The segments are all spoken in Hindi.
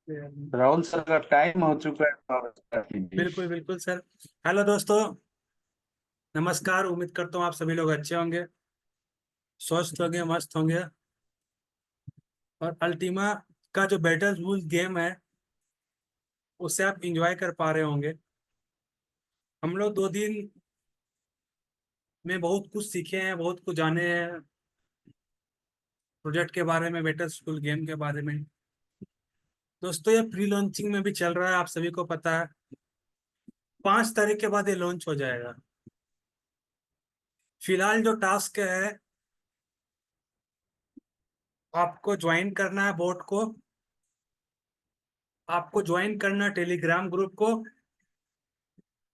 राहुल सर का टाइम हो चुका है तो आप start कीजिए। बिल्कुल बिल्कुल सर। हेलो दोस्तों, नमस्कार। उम्मीद करता हूँ आप सभी लोग अच्छे होंगे, स्वस्थ होंगे, मस्त होंगे। और अल्टीमा का जो बैटल रूल गेम है उससे आप इंजॉय कर पा रहे होंगे। हम लोग 2 दिन में बहुत कुछ सीखे हैं, बहुत कुछ जाने हैं प्रोजेक्ट के बारे में, बैटल स्कूल गेम के बारे में। दोस्तों ये प्री लॉन्चिंग में भी चल रहा है, आप सभी को पता है। 5 तारीख के बाद ये लॉन्च हो जाएगा। फिलहाल जो टास्क है, आपको ज्वाइन करना है बोट को, आपको ज्वाइन करना है टेलीग्राम ग्रुप को,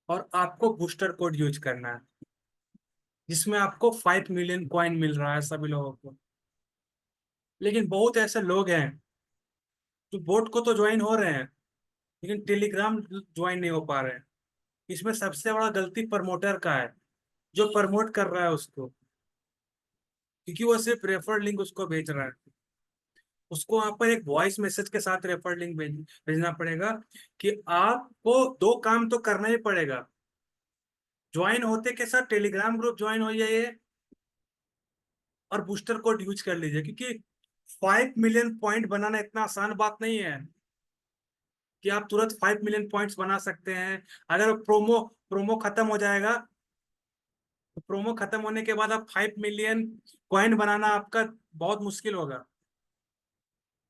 और आपको बूस्टर कोड यूज करना है जिसमें आपको 5 मिलियन कॉइन मिल रहा है सभी लोगों को। लेकिन बहुत ऐसे लोग हैं जो बोट को तो ज्वाइन हो रहे हैं लेकिन टेलीग्राम ज्वाइन नहीं हो पा रहे हैं। इसमें सबसे बड़ा गलती प्रमोटर का है, जो प्रमोट कर रहा है उसको, क्योंकि वो सिर्फ रेफर लिंक उसको भेज रहा है। उसको वहां पर एक वॉइस मैसेज के साथ रेफर लिंक भेजना पड़ेगा कि आपको 2 काम तो करना ही पड़ेगा। ज्वाइन होते के साथ टेलीग्राम ग्रुप ज्वाइन हो जाइए और बूस्टर कोड यूज कर लीजिए, क्योंकि 5 मिलियन पॉइंट बनाना इतना आसान बात नहीं है कि आप तुरंत 5 मिलियन पॉइंट्स बना सकते हैं। अगर प्रोमो प्रोमो खत्म हो जाएगा तो प्रोमो खत्म होने के बाद आप 5 मिलियन कॉइन बनाना आपका बहुत मुश्किल होगा।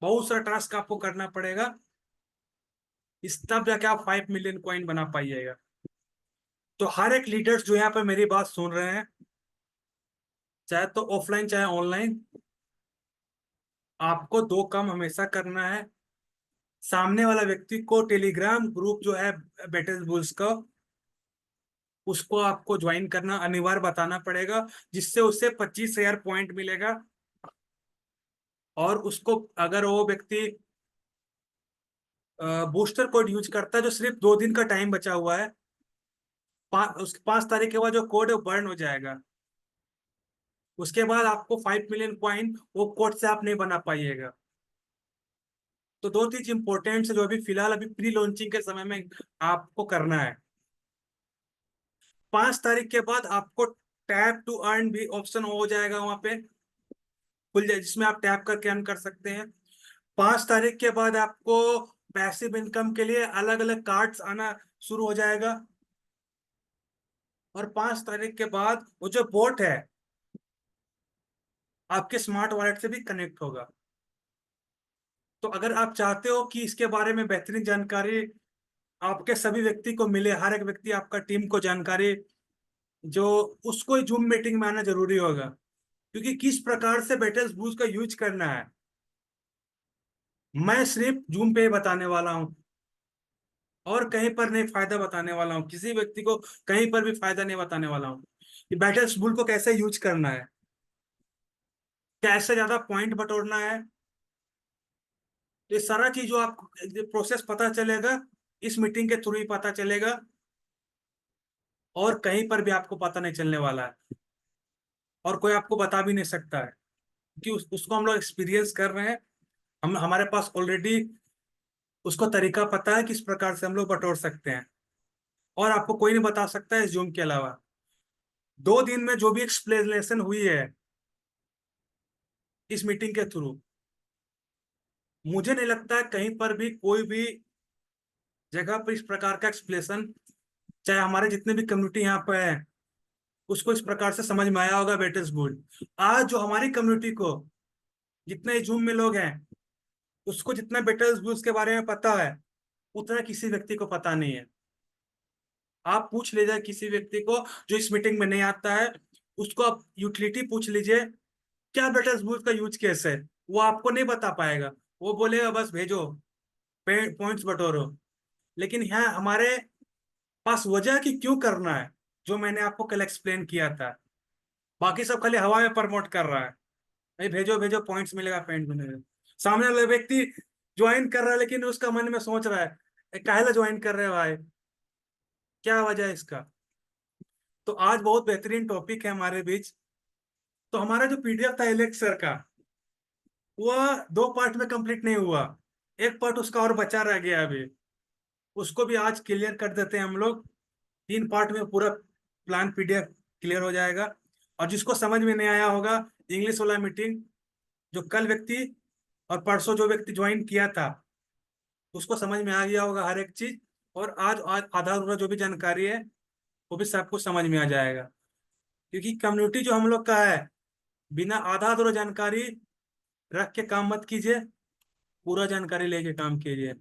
बहुत सारा टास्क आपको करना पड़ेगा, इस तब जाके आप 5 मिलियन कॉइन बना पाइएगा। तो हर एक लीडर्स जो यहाँ पे मेरी बात सुन रहे हैं, चाहे तो ऑफलाइन चाहे ऑनलाइन, आपको 2 काम हमेशा करना है। सामने वाला व्यक्ति को टेलीग्राम ग्रुप जो है बैटल बुल्स का, उसको आपको ज्वाइन करना अनिवार्य बताना पड़ेगा, जिससे उसे 25,000 पॉइंट मिलेगा। और उसको, अगर वो व्यक्ति बूस्टर कोड यूज करता है, जो सिर्फ 2 दिन का टाइम बचा हुआ है, 5 तारीख के बाद जो कोड है वो बर्न हो जाएगा। उसके बाद आपको 5 मिलियन पॉइंट वो कोड से आप नहीं बना पाइएगा। तो 2 चीज इंपॉर्टेंट है जो अभी फिलहाल अभी प्री लॉन्चिंग के समय में आपको करना है। 5 तारीख के बाद आपको टैप टू अर्न भी ऑप्शन हो जाएगा वहां पे, खुल जाए, जिसमें आप टैप करके अर्न कर सकते हैं। 5 तारीख के बाद आपको पैसिव इनकम के लिए अलग अलग कार्ड्स आना शुरू हो जाएगा। और 5 तारीख के बाद वो जो बोट है आपके स्मार्ट वॉलेट से भी कनेक्ट होगा। तो अगर आप चाहते हो कि इसके बारे में बेहतरीन जानकारी आपके सभी व्यक्ति को मिले, हर एक व्यक्ति आपका टीम को जानकारी, जो उसको जूम मीटिंग में आना जरूरी होगा, क्योंकि किस प्रकार से बैटल्स बूस्ट का यूज करना है मैं सिर्फ जूम पे ही बताने वाला हूँ, और कहीं पर नहीं फायदा बताने वाला हूँ, किसी व्यक्ति को कहीं पर भी फायदा नहीं बताने वाला हूँ कि बैटल्स बूल को कैसे यूज करना है, कैसे ज्यादा पॉइंट बटोरना है। ये सारा चीज जो आप प्रोसेस पता चलेगा, इस मीटिंग के थ्रू ही पता चलेगा, और कहीं पर भी आपको पता नहीं चलने वाला है, और कोई आपको बता भी नहीं सकता है, क्योंकि उसको हम लोग एक्सपीरियंस कर रहे हैं। हम हमारे पास ऑलरेडी उसको तरीका पता है किस प्रकार से हम लोग बटोर सकते हैं, और आपको कोई नहीं बता सकता है इस जूम के अलावा। 2 दिन में जो भी एक्सप्लेनेशन हुई है इस मीटिंग के थ्रू, मुझे नहीं लगता है कहीं पर भी कोई भी जगह पर इस प्रकार का एक्सप्लेनेशन, चाहे हमारे जितने भी कम्युनिटी यहाँ पे है, उसको इस प्रकार से समझ में आया होगा बेटर्स बोर्ड। आज जो हमारी कम्युनिटी को, जितने जूम में लोग हैं, उसको जितना बेटर्स बोर्ड के बारे में पता है उतना किसी व्यक्ति को पता नहीं है। आप पूछ लीजिए किसी व्यक्ति को जो इस मीटिंग में नहीं आता है, उसको आप यूटिलिटी पूछ लीजिए, क्या बेटर्स बोर्ड का यूज केस है, वो आपको नहीं बता पाएगा। वो बोलेगा बस भेजो, पॉइंट्स बटोरो। लेकिन यहाँ हमारे पास वजह कि क्यों करना है, जो मैंने आपको कल एक्सप्लेन किया था। बाकी सब खाली हवा में प्रमोट कर रहा है, भाई भेजो भेजो, पॉइंट्स मिलेगा, पॉइंट मिलेगा। सामने वाला व्यक्ति ज्वाइन कर रहा है लेकिन उसका मन में सोच रहा है, काहे ज्वाइन कर रहे हो भाई, क्या वजह है इसका। तो आज बहुत बेहतरीन टॉपिक है हमारे बीच। तो हमारा जो पीडीएफ था एलेक्स सर का, वह 2 पार्ट में कंप्लीट नहीं हुआ। एक पार्ट उसका और बचा रह गया अभी, उसको भी आज क्लियर कर देते हैं हम लोग। 3 पार्ट में पूरा प्लान पीडीएफ क्लियर हो जाएगा। और जिसको समझ में नहीं आया होगा, इंग्लिश वाला मीटिंग जो कल व्यक्ति और परसों जो व्यक्ति ज्वाइन किया था, उसको समझ में आ गया होगा हर एक चीज। और आज आज आधा अधूरा जो भी जानकारी है वो भी सब कुछ समझ में आ जाएगा। क्योंकि कम्युनिटी जो हम लोग का है, बिना आधा अधूरा जानकारी रख के काम मत कीजिए, पूरा जानकारी लेके काम कीजिए।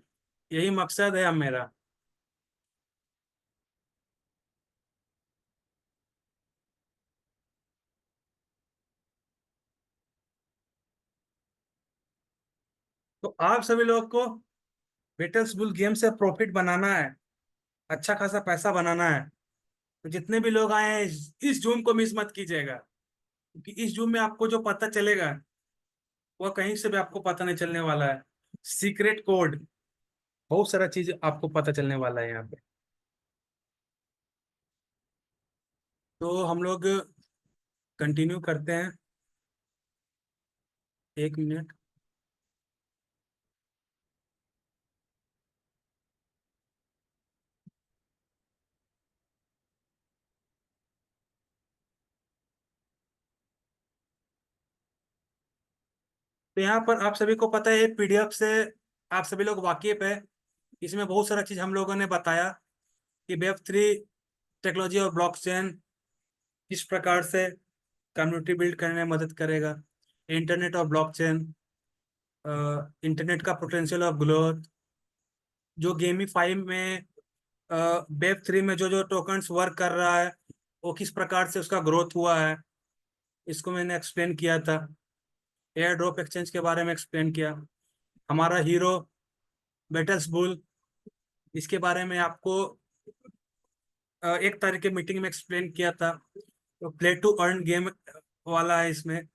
यही मकसद है अब मेरा। तो आप सभी लोग को बेटल्स बुल गेम से प्रॉफिट बनाना है, अच्छा खासा पैसा बनाना है। तो जितने भी लोग आए हैं इस जूम को मिस मत कीजिएगा। क्योंकि इस जूम में आपको जो पता चलेगा वह कहीं से भी आपको पता नहीं चलने वाला है। सीक्रेट कोड, बहुत सारा चीज आपको पता चलने वाला है यहाँ पे। तो हम लोग कंटिन्यू करते हैं। 1 मिनट। तो यहाँ पर आप सभी को पता है पीडीएफ से आप सभी लोग वाकिफ है। इसमें बहुत सारा चीज हम लोगों ने बताया कि वेब 3 टेक्नोलॉजी और ब्लॉकचेन किस प्रकार से कम्युनिटी बिल्ड करने में मदद करेगा। इंटरनेट और ब्लॉकचेन, इंटरनेट का पोटेंशियल ऑफ ग्रोथ, जो गेमीफाई में वेब 3 में जो जो टोकन्स वर्क कर रहा है वो किस प्रकार से उसका ग्रोथ हुआ है, इसको मैंने एक्सप्लेन किया था। एयर ड्रॉप एक्सचेंज के बारे में एक्सप्लेन किया। हमारा हीरो बेटल्स बुल, इसके बारे में आपको 1 तारीख के मीटिंग में एक्सप्लेन किया था। तो प्ले टू अर्न गेम वाला है इसमें।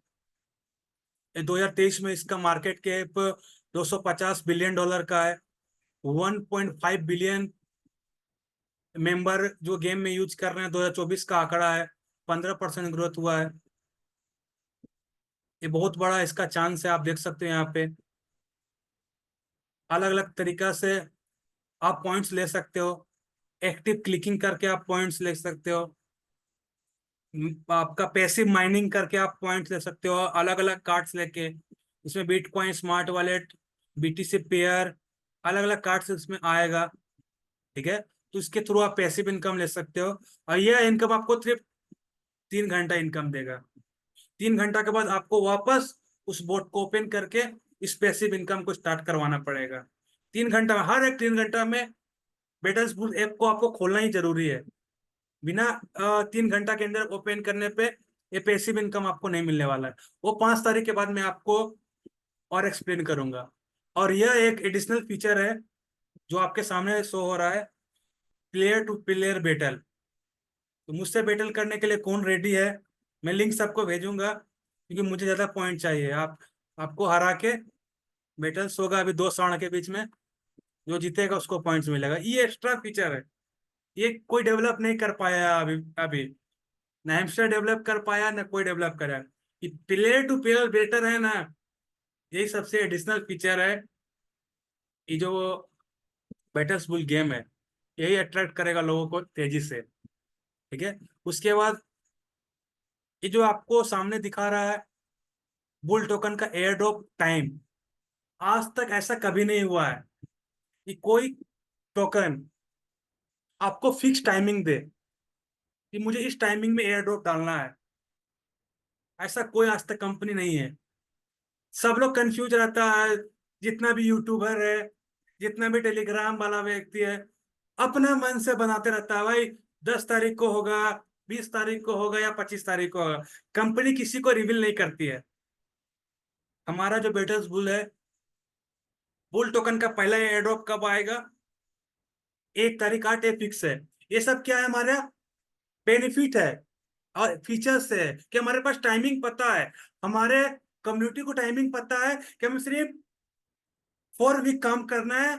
2023 में इसका मार्केट कैप $250 बिलियन का है। 1.5 बिलियन मेंबर जो गेम में यूज कर रहे हैं, 2024 का आंकड़ा है। 15% ग्रोथ हुआ है। ये बहुत बड़ा इसका चांस है, आप देख सकते हैं यहाँ पे। अलग अलग तरीका से आप पॉइंट्स ले सकते हो। एक्टिव क्लिकिंग करके आप पॉइंट्स ले सकते हो। आपका पैसिव माइनिंग करके आप पॉइंट्स ले सकते हो, अलग अलग कार्ड्स लेके। इसमें bitcoin, smart wallet, BTC pair, अलग अलग कार्ड्स इसमें आएगा। ठीक है, तो इसके थ्रू आप पैसिव इनकम ले सकते हो। और यह इनकम आपको सिर्फ 3 घंटा इनकम देगा। 3 घंटा के बाद आपको वापस उस बोट को ओपन करके इस पैसिव इनकम को स्टार्ट करवाना पड़ेगा। 3 घंटा में, हर एक 3 घंटा में बेटल्स बुल ऐप को आपको खोलना ही जरूरी है। बिना 3 घंटा के अंदर ओपन करने पे ये पैसिव इनकम आपको नहीं मिलने वाला है। वो 5 तारीख के बाद मैं आपको और एक्सप्लेन करूंगा। और यह एक एडिशनल फीचर है जो आपके सामने शो हो रहा है, प्लेयर टू प्लेयर बैटल। तो मुझसे बैटल करने के लिए कौन रेडी है, मैं लिंक सबको भेजूंगा। क्योंकि मुझे ज्यादा पॉइंट चाहिए। आपको हरा के बैटल्स होगा अभी 2 स्वर्ण के बीच में। जो जीतेगा उसको पॉइंट्स मिलेगा। ये एक्स्ट्रा फीचर है, ये कोई डेवलप नहीं कर पाया अभी अभी। ना हेमस्टर डेवलप कर पाया, ना कोई डेवलप करा। ये प्लेयर टू प्लेयर बेटर है ना, यही सबसे एडिशनल फीचर है। ये जो बैटल्स बुल गेम है, यही अट्रैक्ट करेगा लोगों को तेजी से। ठीक है, उसके बाद ये जो आपको सामने दिखा रहा है बुल टोकन का एयर ड्रॉप टाइम, आज तक ऐसा कभी नहीं हुआ है कि कोई टोकन आपको फिक्स टाइमिंग दे कि मुझे इस टाइमिंग में एयर ड्रॉप डालना है। ऐसा कोई आज तक कंपनी नहीं है। सब लोग कंफ्यूज रहता है, जितना भी यूट्यूबर है, जितना भी टेलीग्राम वाला व्यक्ति है, अपना मन से बनाते रहता है भाई। 10 तारीख को होगा, 20 तारीख को होगा या 25 तारीख को होगा। कंपनी किसी को रिवील नहीं करती है। हमारा जो बेटल्स बुल है, बुल टोकन का पहला एयर ड्रॉप कब आएगा, 1 तारीख 8 फिक्स है। ये सब क्या है, हमारा बेनिफिट है और फीचर्स है कि हमारे पास टाइमिंग पता है। हमारे कम्युनिटी को टाइमिंग पता है कि हमें सिर्फ 4 वीक काम करना है,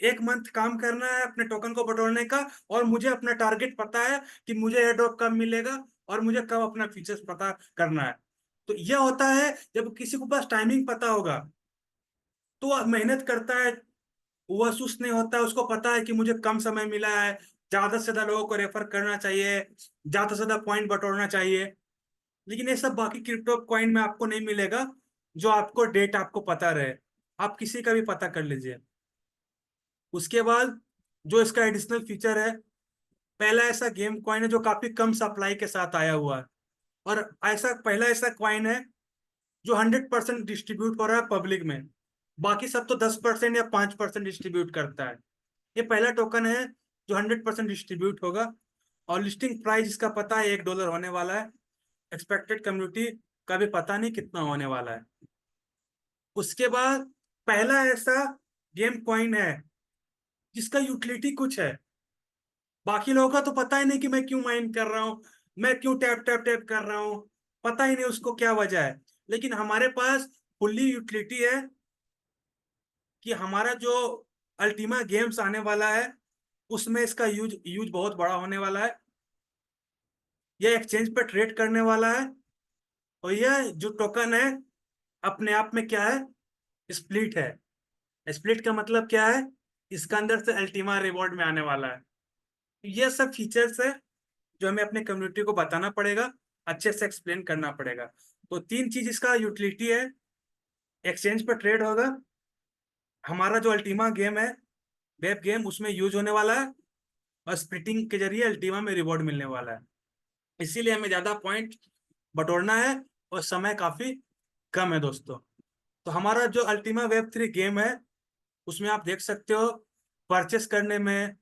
1 मंथ काम करना है अपने टोकन को बटोरने का। और मुझे अपना टारगेट पता है कि मुझे एयर ड्रॉप कब मिलेगा और मुझे कब अपना फीचर्स पता करना है। तो यह होता है जब किसी को पास टाइमिंग पता होगा। तो वह मेहनत करता है, वह सुस्त नहीं होता है, उसको पता है कि मुझे कम समय मिला है, ज्यादा से ज्यादा लोगों को रेफर करना चाहिए, ज्यादा से ज्यादा पॉइंट बटोरना चाहिए। लेकिन ये सब बाकी क्रिप्टो कॉइन में आपको नहीं मिलेगा, जो आपको डेट आपको पता रहे। आप किसी का भी पता कर लीजिए। उसके बाद जो इसका एडिशनल फीचर है, पहला ऐसा गेम कॉइन है जो काफी कम सप्लाई के साथ आया हुआ है, और ऐसा पहला ऐसा कॉइन है जो 100% डिस्ट्रीब्यूट हो रहा है पब्लिक में। बाकी सब तो 10% या 5% डिस्ट्रीब्यूट करता है। ये पहला टोकन है जो 100% डिस्ट्रीब्यूट होगा। और लिस्टिंग प्राइस इसका पता है $1 होने वाला है। एक्सपेक्टेड कम्युनिटी का भी पता नहीं कितना होने वाला है। उसके बाद पहला ऐसा गेम कॉइन है जिसका यूटिलिटी कुछ है। बाकी लोगों का तो पता ही नहीं कि मैं क्यों माइन कर रहा हूँ, मैं क्यों टैप टैप टैप कर रहा हूँ, पता ही नहीं उसको क्या वजह है। लेकिन हमारे पास फुल्ली यूटिलिटी है कि हमारा जो अल्टीमा गेम्स आने वाला है उसमें इसका यूज यूज बहुत बड़ा होने वाला है। यह एक्सचेंज पे ट्रेड करने वाला है, और यह जो टोकन है अपने आप में क्या है, स्प्लिट है। स्प्लिट का मतलब क्या है, इसका अंदर से अल्टीमा रिवॉर्ड में आने वाला है। ये सब फीचर्स है जो हमें अपने कम्युनिटी को बताना पड़ेगा, अच्छे से एक्सप्लेन करना पड़ेगा। तो तीन चीज इसका यूटिलिटी है, एक्सचेंज पर ट्रेड होगा, हमारा जो अल्टीमा गेम है वेब गेम उसमें यूज होने वाला है, और स्प्लिटिंग के जरिए अल्टीमा में रिवॉर्ड मिलने वाला है। इसीलिए हमें ज्यादा पॉइंट बटोरना है, और समय काफी कम है दोस्तों। तो हमारा जो अल्टीमा वेब 3 गेम है उसमें आप देख सकते हो, परचेस करने में,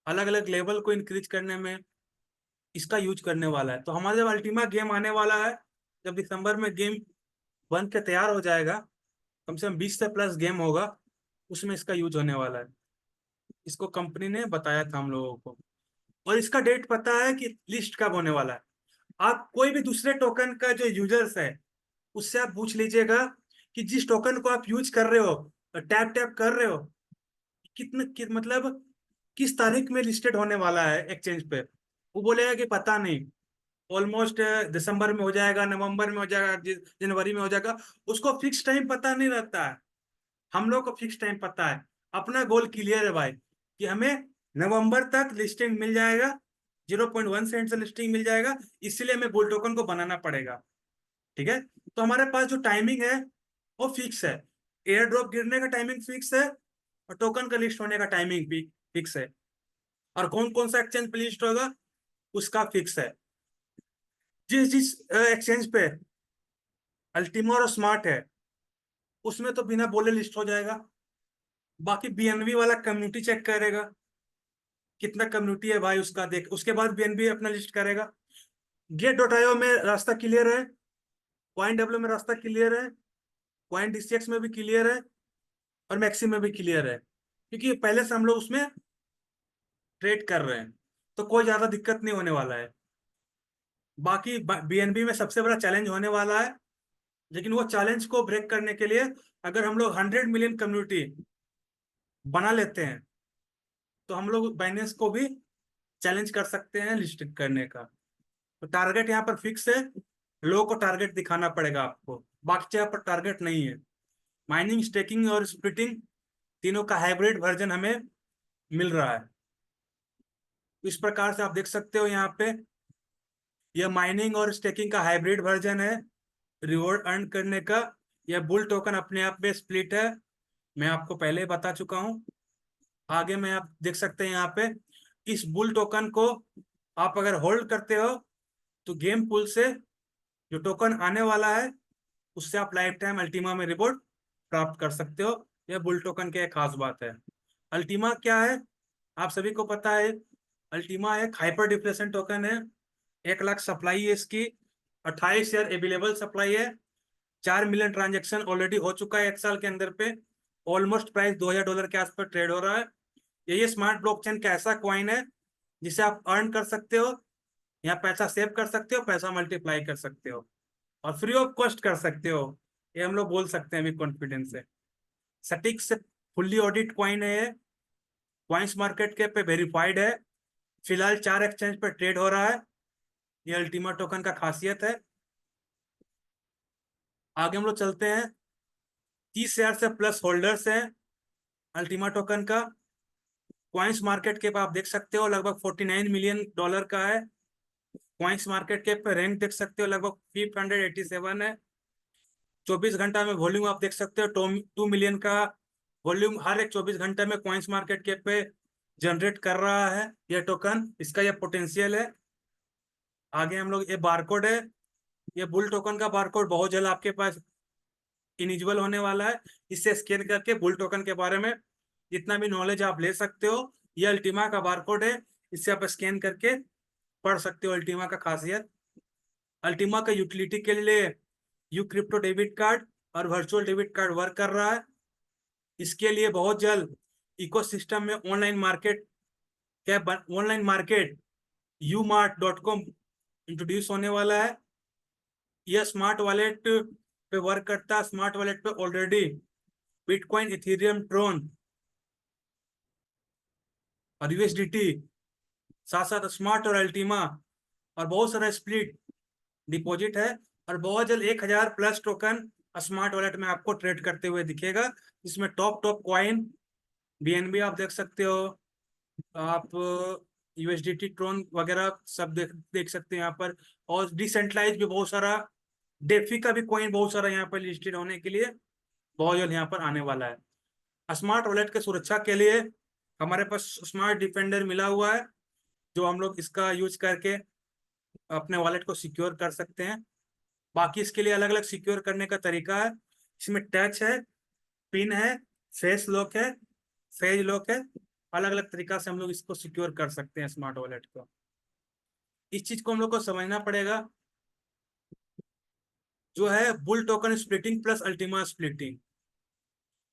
अलग अलग लेवल को इंक्रीज करने में इसका यूज करने वाला है। तो हमारा जब अल्टीमा गेम आने वाला है, जब दिसंबर में गेम बन के तैयार हो जाएगा, कम से कम 20 से प्लस गेम होगा, उसमें इसका यूज होने वाला है। इसको कंपनी ने बताया था हम लोगों को। और इसका डेट पता है कि लिस्ट कब होने वाला है। आप कोई भी दूसरे टोकन का जो यूजर्स है उससे आप पूछ लीजिएगा कि जिस टोकन को आप यूज कर रहे हो, टैप टैप कर रहे हो, मतलब किस तारीख में लिस्टेड होने वाला है एक्सचेंज पे। वो बोलेगा कि पता नहीं, ऑलमोस्ट दिसंबर में हो जाएगा, नवंबर में हो जाएगा, जनवरी में हो जाएगा। उसको फिक्स टाइम पता नहीं रहता है, हम लोग को फिक्स टाइम पता है। अपना गोल क्लियर है भाई कि हमें नवंबर तक लिस्टिंग मिल जाएगा, 0.1 सेंट से लिस्टिंग मिल जाएगा, इसलिए हमें बुल टोकन को बनाना पड़ेगा। ठीक है, तो हमारे पास जो टाइमिंग है वो फिक्स है। एयर ड्रॉप गिरने का टाइमिंग फिक्स है, और टोकन का लिस्ट होने का टाइमिंग भी फिक्स है। और कौन कौन सा एक्सचेंज पे लिस्ट होगा उसका फिक्स है। जिस जिस एक्सचेंज पे अल्टीमा और स्मार्ट है उसमें तो बिना बोले लिस्ट हो जाएगा। बाकी बीएनबी वाला कम्युनिटी चेक करेगा कितना कम्युनिटी है भाई, उसका देख उसके बाद बीएनबी अपना लिस्ट करेगा। गेट डॉट आईओ में रास्ता क्लियर है, पॉइंट डब्ल्यू में रास्ता क्लियर है, पॉइंट डीसीएक्स में भी क्लियर है, और मैक्सी में भी क्लियर है, क्योंकि पहले से हम लोग उसमें ट्रेड कर रहे हैं, तो कोई ज्यादा दिक्कत नहीं होने वाला है। बाकी बीएनबी में सबसे बड़ा चैलेंज होने वाला है, लेकिन वो चैलेंज को ब्रेक करने के लिए अगर हम लोग 100 मिलियन कम्युनिटी बना लेते हैं तो हम लोग बाइनेंस को भी चैलेंज कर सकते हैं लिस्ट करने का। तो टारगेट यहाँ पर फिक्स है, लोगों को टारगेट दिखाना पड़ेगा आपको, बाकी जगह पर टारगेट नहीं है। माइनिंग, स्टेकिंग और स्प्लिटिंग तीनों का हाइब्रिड वर्जन हमें मिल रहा है। इस प्रकार से आप देख सकते हो यहाँ पे, यह माइनिंग और स्टेकिंग का हाइब्रिड वर्जन है रिवॉर्ड अर्न करने का। यह बुल टोकन अपने आप में स्प्लिट है, मैं आपको पहले ही बता चुका हूँ। आगे में आप देख सकते हैं यहाँ पे, इस बुल टोकन को आप अगर होल्ड करते हो तो गेम पुल से जो टोकन आने वाला है उससे आप लाइफ टाइम अल्टीमा में रिवॉर्ड प्राप्त कर सकते हो। यह बुल टोकन की एक खास बात है। अल्टीमा क्या है आप सभी को पता है। अल्टीमा एक हाइपर डिफ्लेशन टोकन है, 1 लाख सप्लाई है इसकी, 28 ईयर अवेलेबल सप्लाई है, 4 मिलियन ट्रांजेक्शन ऑलरेडी हो चुका है 1 साल के अंदर पे। ऑलमोस्ट प्राइस $2000 के आसपास ट्रेड हो रहा है। ये स्मार्ट ब्लॉकचेन का ऐसा कॉइन है जिसे आप अर्न कर सकते हो, यहाँ पैसा सेव कर सकते हो, पैसा मल्टीप्लाई कर सकते हो, और फ्री ऑफ कॉस्ट कर सकते हो। ये हम लोग बोल सकते हैं अभी कॉन्फिडेंस से। सटीक से फुल्ली ऑडिट कॉइन है ये, कॉइन्स मार्केट के पे वेरीफाइड है, फिलहाल 4 एक्सचेंज पे ट्रेड हो रहा है। ये अल्टीमा टोकन का खासियत है। आगे हम लोग चलते हैं। 30,000 से प्लस होल्डर्स हैं अल्टीमा टोकन का। कॉइन्स मार्केट कैप आप देख सकते हो लगभग $49 मिलियन का है। कॉइन्स मार्केट कैप पे रैंक देख सकते हो लगभग 587 है। 24 घंटा में वॉल्यूम आप देख सकते हो 2 मिलियन का वॉल्यूम हर एक 24 घंटे में कॉइन्स मार्केट कैप पे जनरेट कर रहा है यह टोकन। इसका यह पोटेंशियल है। आगे हम लोग, ये बारकोड है, ये बुल टोकन का बारकोड बहुत जल्द आपके पास इनिजिबल होने वाला है। इससे स्कैन करके बुल टोकन के बारे में जितना भी नॉलेज आप ले सकते हो। ये अल्टीमा का बारकोड है, इससे आप स्कैन करके पढ़ सकते हो अल्टीमा का खासियत। अल्टीमा का यूटिलिटी के लिए यू क्रिप्टो डेबिट कार्ड और वर्चुअल डेबिट कार्ड वर्क कर रहा है। इसके लिए बहुत जल्द इकोसिस्टम में ऑनलाइन मार्केट umart.com इंट्रोड्यूस होने वाला है। यह स्मार्ट वॉलेट पे वर्क करता है। स्मार्ट वॉलेट पे ऑलरेडी बिटकॉइन, इथेरियम, ट्रोन और यूएसडीटी, साथ साथ स्मार्ट और अल्टीमा और बहुत सारा स्प्लिट डिपॉजिट है। और बहुत जल्द 1,000 प्लस टोकन स्मार्ट वॉलेट में आपको ट्रेड करते हुए दिखेगा। इसमें टॉप टॉप कॉइन बीएनबी आप देख सकते हो, आप यूएसडीटी, ट्रोन वगैरह सब देख देख सकते हैं यहाँ पर। और डिसेंट्रलाइज भी बहुत सारा, डेफी का भी कॉइन बहुत सारा यहाँ पर लिस्टेड होने के लिए बहुत जल्द यहाँ पर आने वाला है। स्मार्ट वॉलेट के सुरक्षा के लिए हमारे पास स्मार्ट डिफेंडर मिला हुआ है, जो हम लोग इसका यूज करके अपने वॉलेट को सिक्योर कर सकते हैं। बाकी इसके लिए अलग अलग सिक्योर करने का तरीका है। इसमें टच है, पिन है, फेस लॉक है, फेज लॉक है। अलग अलग तरीका से हम लोग इसको सिक्योर कर सकते हैं स्मार्ट वॉलेट को। इस चीज को हम लोग को समझना पड़ेगा, जो है bull token splitting plus Ultima splitting.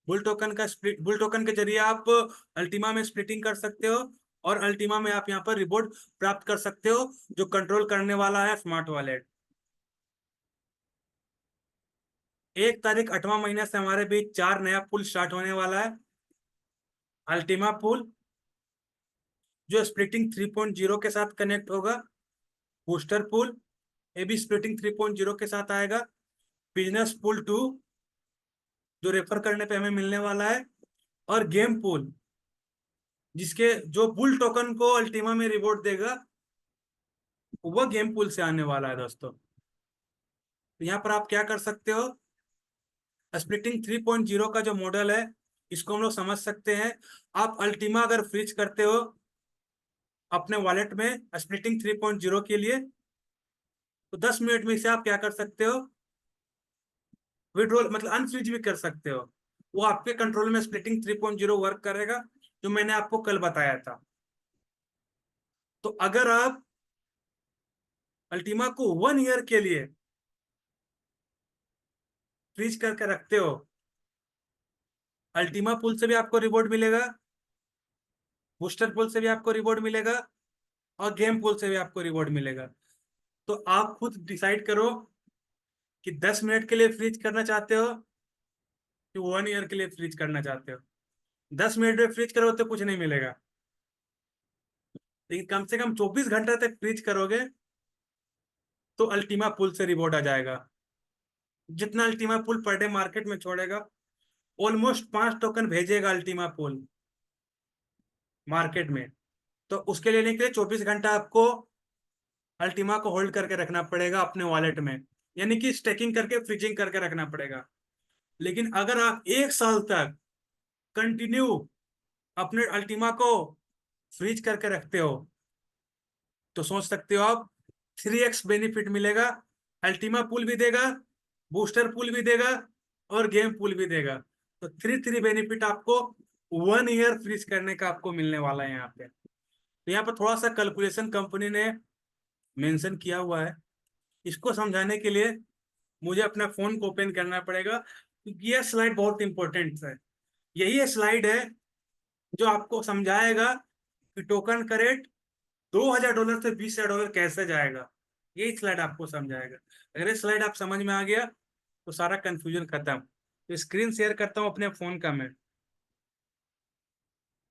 Bull token के जरिए आप अल्टीमा में स्प्लिटिंग कर सकते हो और अल्टीमा में आप यहाँ पर रिवॉर्ड प्राप्त कर सकते हो, जो कंट्रोल करने वाला है स्मार्ट वॉलेट। 1 तारीख 8वां महीना से हमारे बीच 4 नया पुल स्टार्ट होने वाला है। अल्टीमा पुल जो स्प्लिटिंग 3.0 के साथ कनेक्ट होगा। बूस्टर पुल ये भी स्प्लिटिंग 3.0 के साथ आएगा। बिजनेस पुल 2 जो रेफर करने पे हमें मिलने वाला है। और गेम पुल जिसके जो बुल टोकन को अल्टीमा में रिवॉर्ड देगा, वह गेम पुल से आने वाला है दोस्तों। तो यहाँ पर आप क्या कर सकते हो, स्प्लिटिंग 3.0 का जो मॉडल है इसको हम लोग समझ सकते हैं। आप अल्टीमा अगर फ्रीज करते हो अपने वॉलेट में स्प्लिटिंग 3.0 के लिए, तो 10 मिनट में इसे आप क्या कर सकते हो, विड्रॉल मतलब अनफ्रीज भी कर सकते हो। वो आपके कंट्रोल में स्प्लिटिंग 3.0 वर्क करेगा, जो मैंने आपको कल बताया था। तो अगर आप अल्टीमा को 1 ईयर के लिए फ्रीज करके रखते हो, अल्टीमा पुल से भी आपको रिवॉर्ड मिलेगा, बूस्टर पुल से भी आपको रिवॉर्ड मिलेगा और गेम पुल से भी आपको रिवॉर्ड मिलेगा। तो आप खुद डिसाइड करो कि 10 मिनट के लिए फ्रीज करना चाहते हो कि 1 ईयर के लिए फ्रीज करना चाहते हो। 10 मिनट में फ्रीज करो तो कुछ नहीं मिलेगा, लेकिन कम से कम 24 घंटा तक फ्रीज करोगे तो अल्टीमा पुल से रिवॉर्ड आ जाएगा। जितना अल्टीमा पुल पर डे मार्केट में छोड़ेगा, ऑलमोस्ट 5 टोकन भेजेगा अल्टीमा पुल मार्केट में। तो उसके लेने के लिए 24 घंटा आपको अल्टीमा को होल्ड करके रखना पड़ेगा अपने वॉलेट में, यानी कि स्टेकिंग करके फ्रीजिंग करके रखना पड़ेगा। लेकिन अगर आप 1 साल तक कंटिन्यू अपने अल्टीमा को फ्रीज करके रखते हो, तो सोच सकते हो आप 3x बेनिफिट मिलेगा। अल्टीमा पुल भी देगा, बूस्टर पुल भी देगा और गेम पुल भी देगा। तो थ्री थ्री बेनिफिट आपको 1 ईयर फ्रीज करने का आपको मिलने वाला है यहाँ पे। तो यहाँ पर थोड़ा सा कैलकुलेशन कंपनी ने मेंशन किया हुआ है। इसको समझाने के लिए मुझे अपना फोन को ओपन करना पड़ेगा, क्योंकि यह स्लाइड बहुत इंपॉर्टेंट है। यही स्लाइड है जो आपको समझाएगा कि टोकन का रेट $2,000 से $20,000 कैसे जाएगा। यही स्लाइड आपको समझाएगा। अगर ये स्लाइड आप समझ में आ गया तो सारा कंफ्यूजन खत्म। तो स्क्रीन शेयर करता हूँ अपने फोन का मैं,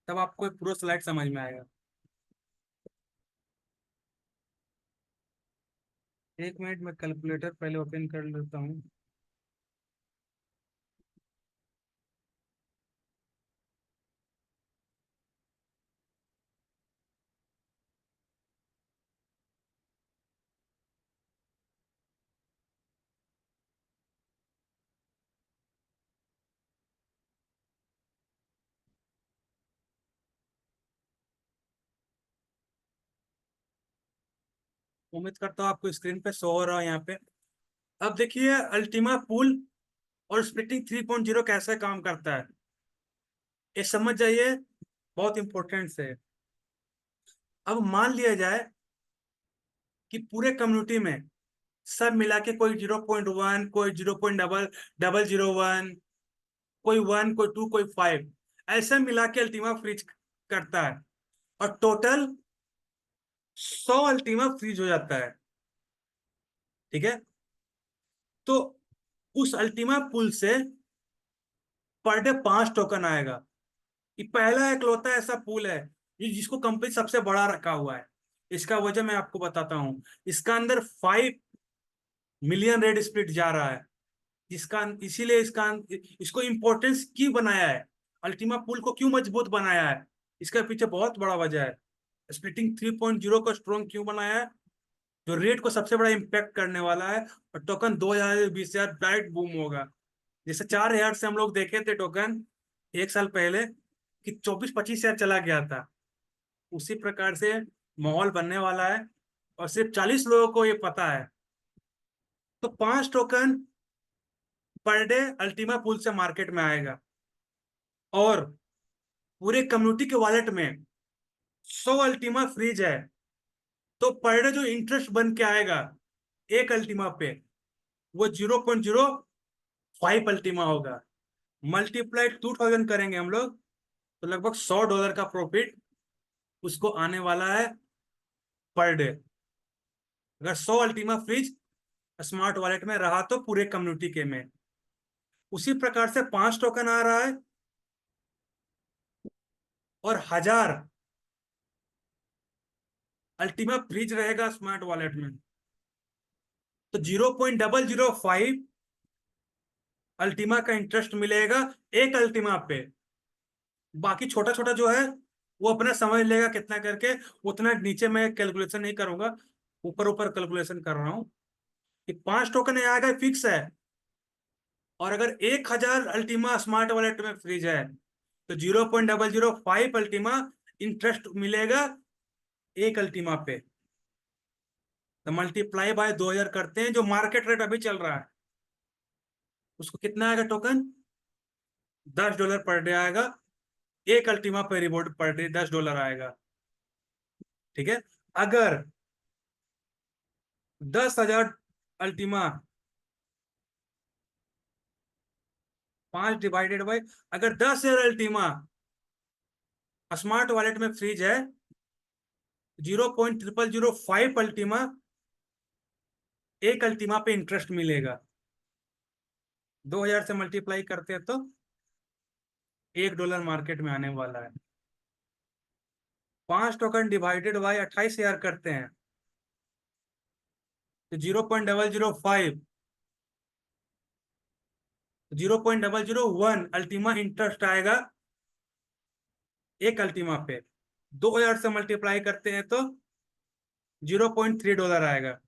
तब आपको ये पूरा स्लाइड समझ में आएगा। 1 मिनट में कैलकुलेटर पहले ओपन कर लेता हूँ। उम्मीद करता हूँ आपको स्क्रीन पे शो हो रहा है यहाँ पे। अब देखिए अल्टीमा पूल और स्प्लिटिंग 3.0 कैसे काम करता है, ये समझ जाइए, बहुत इंपॉर्टेंट है। अब मान लिया जाए कि पूरे कम्युनिटी में सब मिला के कोई 0.1, कोई 0.0001, कोई 1, कोई 2, कोई 5, ऐसे मिला के अल्टीमा फ्रीज करता है और टोटल 100 अल्टीमा फ्रीज हो जाता है। ठीक है, तो उस अल्टीमा पुल से पर डे 5 टोकन आएगा। ये पहला इकलौता ऐसा पुल है जिसको कंपनी सबसे बड़ा रखा हुआ है। इसका वजह मैं आपको बताता हूँ। इसका अंदर 5 मिलियन रेड स्प्लिट जा रहा है। इसका इसीलिए इसको इम्पोर्टेंस क्यों बनाया है, अल्टीमा पुल को क्यों मजबूत बनाया है, इसका पीछे बहुत बड़ा वजह है। स्प्लिटिंग 3.0 को स्ट्रॉन्ग क्यों बनाया है, जो रेट को सबसे बड़ा इम्पैक्ट करने वाला है। और टोकन 2020 डायरेक्ट बूम होगा। जैसे 4 हजार से हम लोग देखे थे टोकन 1 साल पहले कि 24-25 हजार चला गया था, उसी प्रकार से माहौल बनने वाला है और सिर्फ 40 लोगों को ये पता है। तो 5 टोकन पर डे अल्टीमा पुल से मार्केट में आएगा और पूरे कम्युनिटी के वॉलेट में 100 अल्टीमा फ्रीज है। तो पर डे जो इंटरेस्ट बन के आएगा एक अल्टीमा पे, वो 0.05 अल्टीमा होगा। मल्टीप्लाइड 2000 करेंगे हम लोग तो लगभग $100 का प्रॉफिट उसको आने वाला है पर डे, अगर 100 अल्टीमा फ्रीज स्मार्ट वॉलेट में रहा तो पूरे कम्युनिटी के में। उसी प्रकार से 5 टोकन आ रहा है और 1000 अल्टीमा फ्रीज रहेगा स्मार्ट वॉलेट में, तो 0.005 अल्टीमा का इंटरेस्ट मिलेगा एक अल्टीमा पे। बाकी छोटा छोटा जो है वो अपना समझ लेगा कितना करके, उतना नीचे मैं कैलकुलेशन नहीं करूंगा, ऊपर ऊपर कैलकुलेशन कर रहा हूँ कि 5 टोकन आएगा फिक्स है। और अगर 1000 अल्टीमा स्मार्ट वॉलेट में फ्रीज है तो 0.005 अल्टीमा इंटरेस्ट मिलेगा एक अल्टीमा पे। तो मल्टीप्लाई बाय 2000 करते हैं, जो मार्केट रेट अभी चल रहा है उसको कितना आएगा टोकन, $10 पर डे आएगा। एक अल्टीमा पे रिवॉर्ड पर डे $10 आएगा। ठीक है, अगर 10,000 अल्टीमा 5 डिवाइडेड बाई, अगर 10,000 अल्टीमा स्मार्ट वॉलेट में फ्रीज है, 0.0005 अल्टीमा एक अल्टीमा पे इंटरेस्ट मिलेगा। 2000 से मल्टीप्लाई करते हैं तो $1 मार्केट में आने वाला है। 5 टोकन डिवाइडेड बाई 28,000 करते हैं तो 0.005, 0.001 अल्टीमा इंटरेस्ट आएगा एक अल्टीमा पे। 2000 से मल्टीप्लाई करते हैं तो $0.3 आएगा।